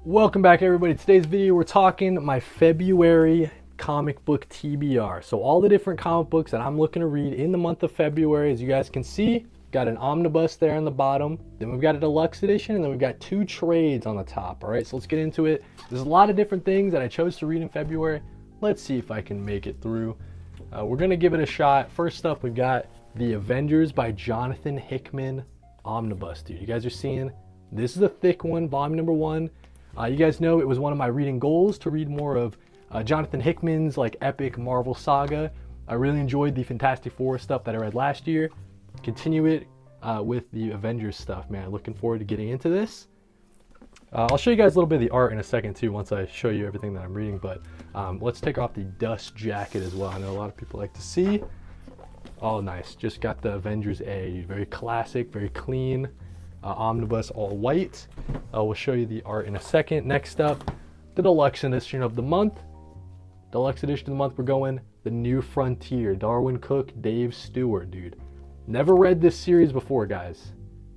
Welcome back, everybody. Today's video, we're talking my February comic book TBR. So all the different comic books that I'm looking to read in the month of February. As you guys can see, got an omnibus there on the bottom. Then we've got a deluxe edition, and then we've got two trades on the top. All right, so let's get into it. There's a lot of different things that I chose to read in February. Let's see if I can make it through. We're gonna give it a shot. First up, we've got the Avengers by Johnathan Hickman Omnibus, dude. You guys are seeing, this is a thick one, volume number 1. You guys know it was one of my reading goals to read more of Johnathan Hickman's like epic Marvel saga. I really enjoyed the Fantastic Four stuff that I read last year. Continue it with the Avengers stuff, man. Looking forward to getting into this. I'll show you guys a little bit of the art in a second too, once I show you everything that I'm reading, but let's take off the dust jacket as well. I know a lot of people like to see. Oh, nice. Just got the Avengers A. Very classic, very clean. Omnibus, all white. We'll show you the art in a second. Next up, the deluxe edition of the month. Deluxe edition of the month, we're going The New Frontier. Darwin Cook, Dave Stewart, dude. Never read this series before, guys.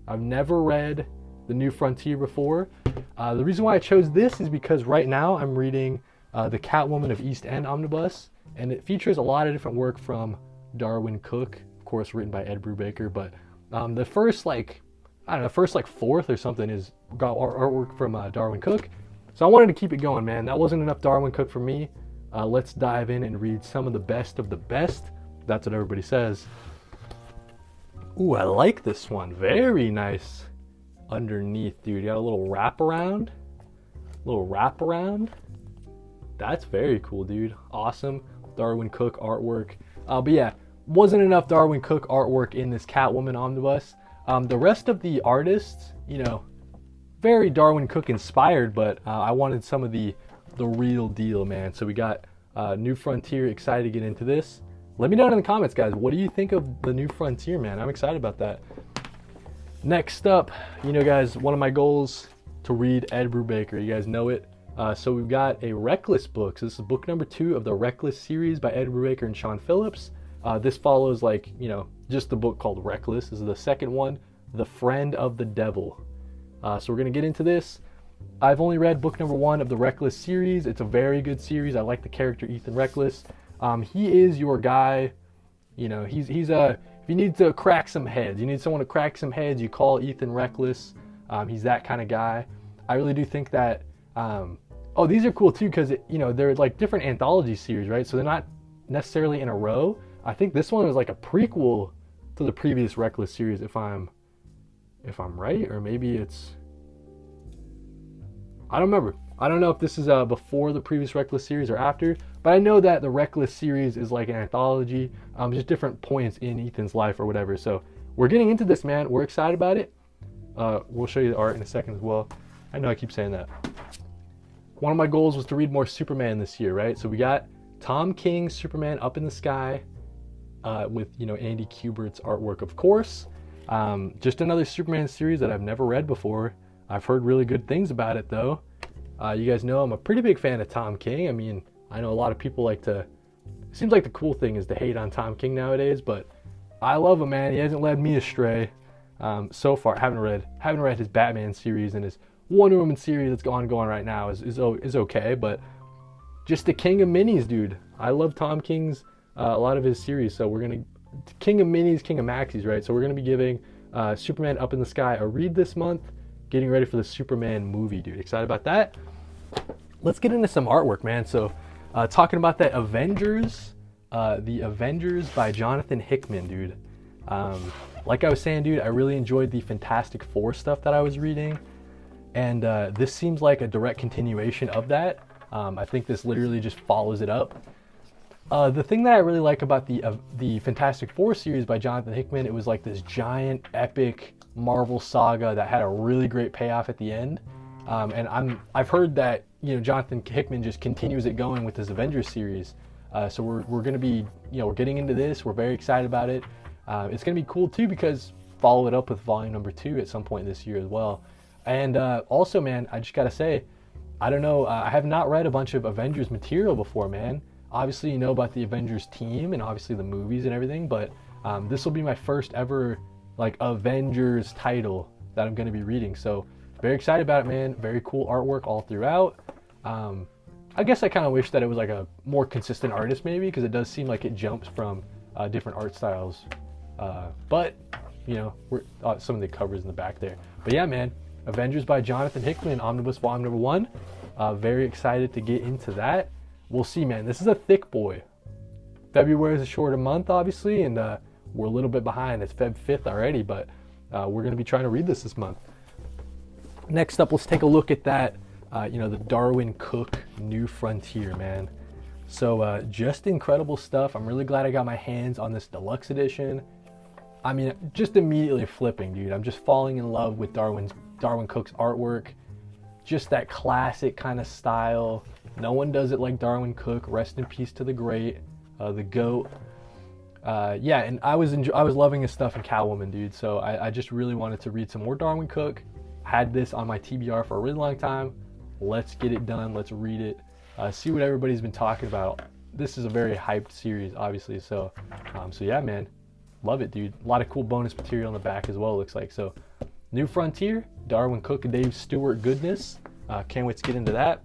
I've never read The New Frontier before. The reason why I chose this is because right now I'm reading the Catwoman of East End Omnibus, and it features a lot of different work from Darwin Cook, of course written by Ed Brubaker, but the first fourth or something is got artwork from Darwin Cook. So I wanted to keep it going, man. That wasn't enough Darwin Cook for me. Let's dive in and read some of the best of the best. That's what everybody says. Ooh, I like this one. Very nice underneath, dude. You got a little wraparound. That's very cool, dude. Awesome. Darwin Cook artwork. But yeah, wasn't enough Darwin Cook artwork in this Catwoman omnibus. The rest of the artists, you know, very Darwin Cook inspired, but I wanted some of the real deal, man. So we got New Frontier. Excited to get into this. Let me know in the comments, guys. What do you think of the New Frontier, man? I'm excited about that. Next up, you know, guys, one of my goals to read Ed Brubaker. You guys know it. So we've got a Reckless book. So this is book number 2 of the Reckless series by Ed Brubaker and Sean Phillips. This follows, like, you know, just the book called Reckless. This is the second one, The Friend of the Devil. So we're going to get into this. I've only read book number 1 of the Reckless series. It's a very good series. I like the character Ethan Reckless. He is your guy. You know, he's if you need to crack some heads, you need someone to crack some heads, you call Ethan Reckless. He's that kind of guy. I really do think that, oh, these are cool too, because, you know, they're like different anthology series, right? So they're not necessarily in a row. I think this one was like a prequel to the previous Reckless series, if I'm right, or maybe it's, I don't remember. I don't know if this is before the previous Reckless series or after, but I know that the Reckless series is like an anthology, just different points in Ethan's life or whatever. So we're getting into this, man. We're excited about it. We'll show you the art in a second as well. I know I keep saying that. One of my goals was to read more Superman this year, right? So we got Tom King's Superman Up in the Sky, with, you know, Andy Kubert's artwork, of course. Just another Superman series that I've never read before. I've heard really good things about it, though. You guys know I'm a pretty big fan of Tom King. I mean, I know a lot of people like to, it seems like the cool thing is to hate on Tom King nowadays, but I love him, man. He hasn't led me astray so far. Haven't read his Batman series, and his Wonder Woman series that's going right now is okay, but just the king of minis, dude. I love Tom King's a lot of his series, so we're gonna king of minis, king of maxis, right? So we're gonna be giving Superman Up in the Sky a read this month, getting ready for the Superman movie, dude. Excited about that. Let's get into some artwork, man. So talking about that Avengers, the Avengers by Johnathan Hickman, dude. Like I was saying, dude, I really enjoyed the Fantastic Four stuff that I was reading, and this seems like a direct continuation of that. I think this literally just follows it up. The thing that I really like about the Fantastic Four series by Johnathan Hickman, it was like this giant epic Marvel saga that had a really great payoff at the end. And I've heard that, you know, Johnathan Hickman just continues it going with his Avengers series. So we're going to be, you know, we're getting into this. We're very excited about it. It's going to be cool too, because follow it up with volume number 2 at some point this year as well. And also, man, I just got to say, I don't know, I have not read a bunch of Avengers material before, man. Obviously, you know about the Avengers team and obviously the movies and everything, but this will be my first ever like Avengers title that I'm going to be reading. So very excited about it, man. Very cool artwork all throughout. I guess I kind of wish that it was like a more consistent artist maybe, because it does seem like it jumps from different art styles. But, you know, some of the covers in the back there. But yeah, man, Avengers by Johnathan Hickman, Omnibus Volume number 1. Very excited to get into that. We'll see, man. This is a thick boy. February is a shorter month, obviously, and we're a little bit behind. It's Feb 5th already, but we're going to be trying to read this month. Next up, let's take a look at that, you know, the Darwin Cook New Frontier, man. So just incredible stuff. I'm really glad I got my hands on this deluxe edition. I mean, just immediately flipping, dude. I'm just falling in love with Darwin Cook's artwork. Just that classic kind of style. No one does it like Darwin Cook. Rest in peace to the great, the GOAT. Yeah, and I was loving his stuff in Catwoman, dude. So I just really wanted to read some more Darwin Cook. Had this on my TBR for a really long time. Let's get it done. Let's read it. See what everybody's been talking about. This is a very hyped series, obviously. So yeah, man, love it, dude. A lot of cool bonus material on the back as well, it looks like. So New Frontier, Darwin Cook and Dave Stewart goodness. Can't wait to get into that.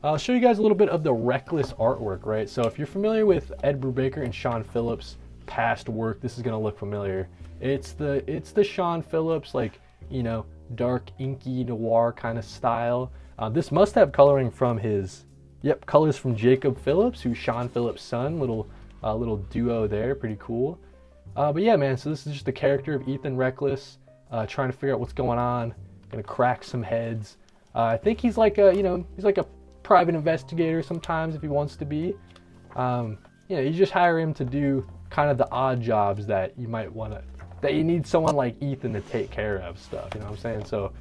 I'll show you guys a little bit of the Reckless artwork, right? So if you're familiar with Ed Brubaker and Sean Phillips' past work, this is gonna look familiar. It's the Sean Phillips, like, you know, dark inky noir kind of style. This must have coloring from his, colors from Jacob Phillips, who's Sean Phillips' son. Little duo there, pretty cool. But yeah, man, so this is just the character of Ethan Reckless, trying to figure out what's going on, gonna crack some heads. I think he's like a, you know, he's like a private investigator sometimes if he wants to be. You know, you just hire him to do kind of the odd jobs that you might want to, that you need someone like Ethan to take care of stuff, you know what I'm saying? So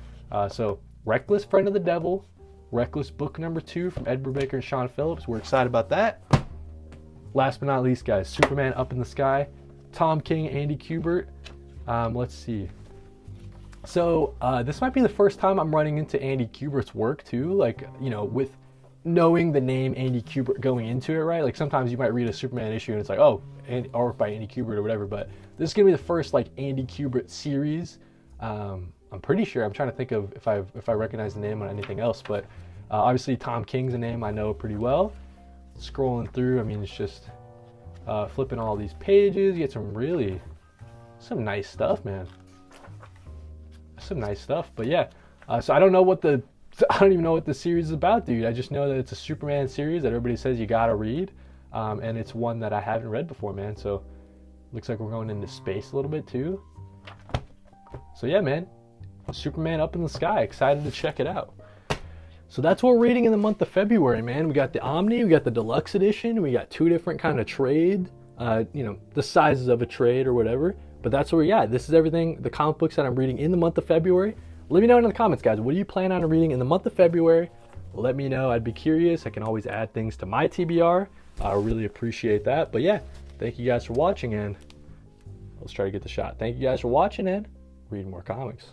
so Reckless, Friend of the Devil, Reckless book number 2 from Ed Brubaker and Sean Phillips. We're excited about that. Last but not least, guys, Superman Up in the Sky, Tom King, Andy Kubert. Let's see. So this might be the first time I'm running into Andy Kubert's work too, like, you know, with knowing the name Andy Kubert going into it, right? Like sometimes you might read a Superman issue and it's like, oh, art by Andy Kubert or whatever, but this is gonna be the first like Andy Kubert series. I'm pretty sure. I'm trying to think of if I recognize the name on anything else, but obviously Tom King's a name I know pretty well. Scrolling through, I mean, it's just flipping all these pages. You get some nice stuff, man. Some nice stuff. But yeah, so I don't even know what the series is about, dude. I just know that it's a Superman series that everybody says you gotta read, and it's one that I haven't read before, man. So looks like we're going into space a little bit too. So yeah, man, Superman Up in the Sky. Excited to check it out. So that's what we're reading in the month of February, man. We got the Omni, we got the Deluxe Edition, we got 2 different kind of trade, you know, the sizes of a trade or whatever. But that's where we got. This is everything, the comic books that I'm reading in the month of February. Let me know in the comments, guys. What do you plan on reading in the month of February? Let me know. I'd be curious. I can always add things to my TBR. I really appreciate that. But yeah, thank you guys for watching, and let's try to get the shot. Thank you guys for watching, and read more comics.